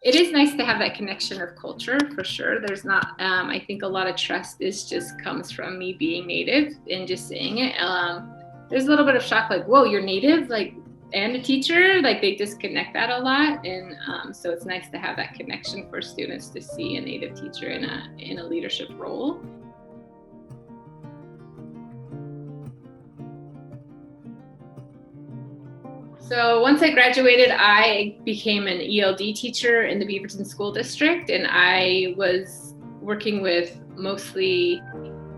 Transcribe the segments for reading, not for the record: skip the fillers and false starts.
It is nice to have that connection of culture for sure. There's not, I think a lot of trust is just comes from me being native and just saying it. There's a little bit of shock, like, whoa, you're native, like, and a teacher, like they disconnect that a lot. And so it's nice to have that connection for students to see a native teacher in a leadership role. So once I graduated, I became an ELD teacher in the Beaverton School District, and I was working with mostly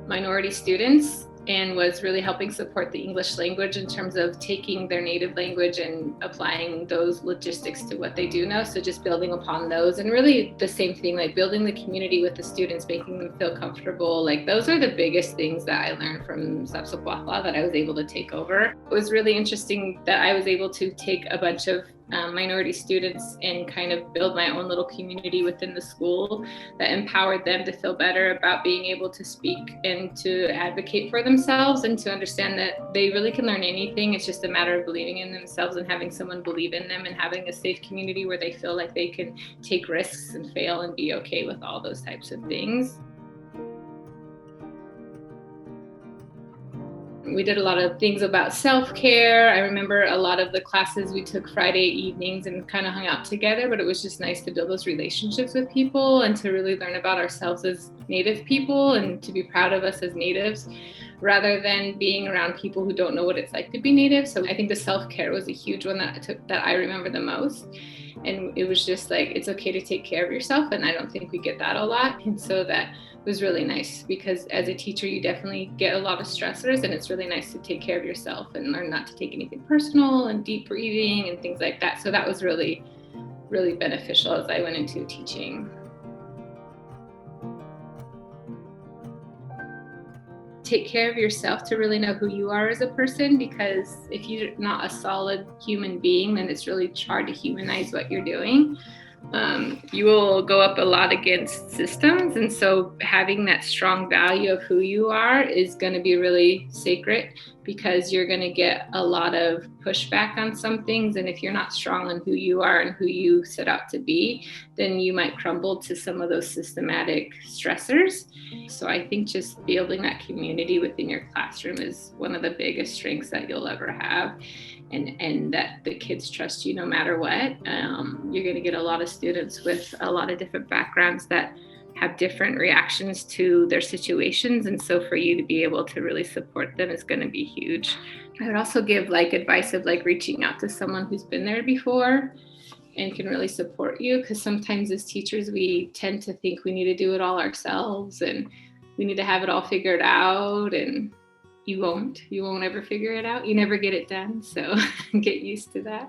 minority students and was really helping support the English language in terms of taking their native language and applying those logistics to what they do know. So just building upon those, and really the same thing, like building the community with the students, making them feel comfortable. Like those are the biggest things that I learned from SelfCare that I was able to take over. It was really interesting that I was able to take a bunch of minority students and kind of build my own little community within the school that empowered them to feel better about being able to speak and to advocate for themselves and to understand that they really can learn anything. It's just a matter of believing in themselves and having someone believe in them and having a safe community where they feel like they can take risks and fail and be okay with all those types of things. We did a lot of things about self-care. I remember a lot of the classes we took Friday evenings and kind of hung out together, but it was just nice to build those relationships with people and to really learn about ourselves as Native people and to be proud of us as Natives rather than being around people who don't know what it's like to be Native. So I think the self-care was a huge one that I remember the most. And it was just like, it's okay to take care of yourself. And I don't think we get that a lot. And so that was really nice because as a teacher, you definitely get a lot of stressors, and it's really nice to take care of yourself and learn not to take anything personal and deep breathing and things like that. So that was really, really beneficial as I went into teaching. Take care of yourself to really know who you are as a person, because if you're not a solid human being, then it's really hard to humanize what you're doing. You will go up a lot against systems, and so having that strong value of who you are is going to be really sacred, because you're going to get a lot of pushback on some things, and if you're not strong on who you are and who you set out to be, then you might crumble to some of those systematic stressors. So I think just building that community within your classroom is one of the biggest strengths that you'll ever have. And that the kids trust you no matter what. You're going to get a lot of students with a lot of different backgrounds that have different reactions to their situations. And so for you to be able to really support them is going to be huge. I would also give advice of reaching out to someone who's been there before and can really support you, because sometimes as teachers, we tend to think we need to do it all ourselves and we need to have it all figured out, and you won't ever figure it out. You never get it done. So get used to that.